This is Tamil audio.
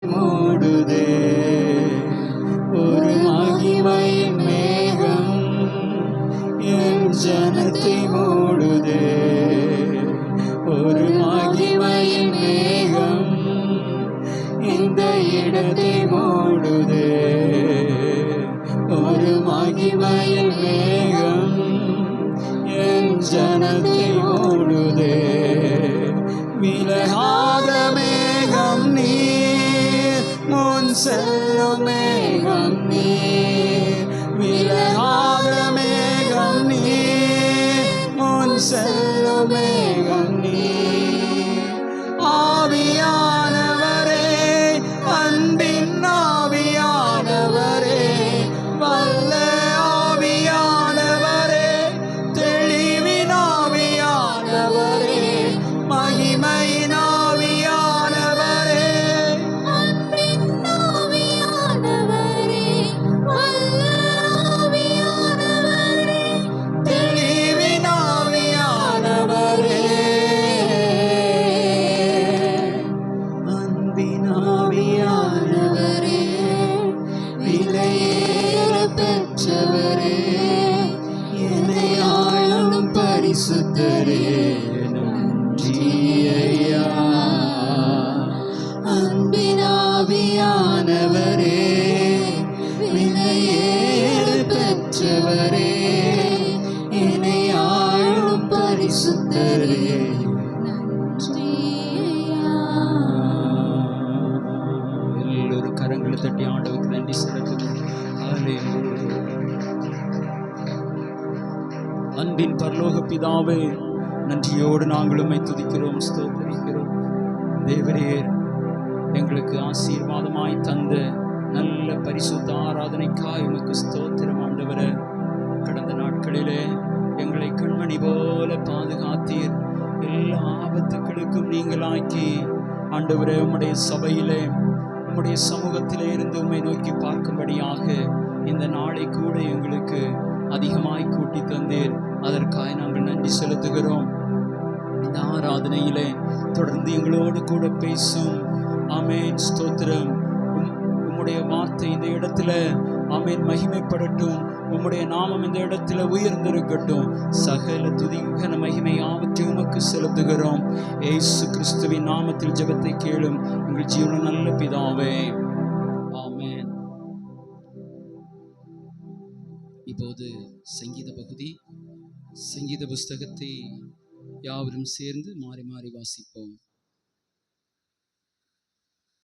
மூடுதே ஒரு மகிமையின் மேகம் என் ஜனத்தை மூடுதே ஒரு மகிமையின் மேகம் இந்த இடத்தை மூடுதே ஒரு மகிமையின் மேகம் என் ஜனத்தை மூடுதே விலகாத மேகம் நீர் முன் செல்லும் மேகம் நீர் விலகாத மேகம் நீர் முன் செல்லும் மேகம் நீர் ஆவியானவரே அன்பின் ஆவியானவரே வல்ல ஆவியானவரே தெளிவின் ஆவியானவரே மகிமையின் ஆவியானவரே அன்பின் ஆவியானவரே வல்ல ஆவியானவரே தெளிவின் ஆவியானவரே அன்பின் ஆவியானவரே விலையேற பெற்றவரே என்னை ஆளும் பரிசுத்தரே நன்றி ஐயா அன்பின் ஆவியானவரே விலையேற பெற்றவரே என்னை ஆளும் பரிசுத்தரே நன்றி ஐயா. எல்லோரும் கரங்களை தட்டி ஆண்டவருக்கு நன்றி செலுத்துகிறோம். ஹல்லேலூயா. அன்பின் பரலோக பிதாவே, நன்றியோடு நாங்கள் உம்மை துதிக்கிறோம், ஸ்தோத்திரிக்கிறோம். தேவரீர் எங்களுக்கு ஆசீர்வாதமாய் தந்த நல்ல பரிசுத்த ஆராதனைக்காய் உமக்கு ஸ்தோத்திரம் ஆண்டவரே. கடந்த நாட்களிலே எங்களை கண்மணி போல பாதுகாத்தீர். எல்லா ஆபத்துக்களுக்கும் நீங்களாக்கி ஆண்டவரே உம்முடைய சபையிலே உம்முடைய சமூகத்திலே இருந்து உம்மை நோக்கி பார்க்கும்படியாக இந்த நாளை கூட எங்களுக்கு அதிகமாய் கூட்டி தந்தீர். அதற்காக நாங்கள் நன்றி செலுத்துகிறோம். இந்த ஆராதனையிலே தொடர்ந்து எங்களோடு கூட பேசும். ஆமேன், ஸ்தோத்திரம். உம்முடைய வார்த்தை இந்த இடத்துல ஆமேன் மகிமைப்படட்டும். உம்முடைய நாமம் இந்த இடத்துல உயர்ந்திருக்கட்டும். சகல துதிகன மகிமை ஆவற்றை உமக்கு செலுத்துகிறோம். இயேசு கிறிஸ்துவின் நாமத்தில் ஜெபத்தை கேளும் எங்கள் ஜீவன நல்ல பிதாவே, ஆமேன். இப்போது சங்கீத பகுதி, சங்கீத புஸ்தகத்தை யாவரும் சேர்ந்து மாறி மாறி வாசிப்போம்.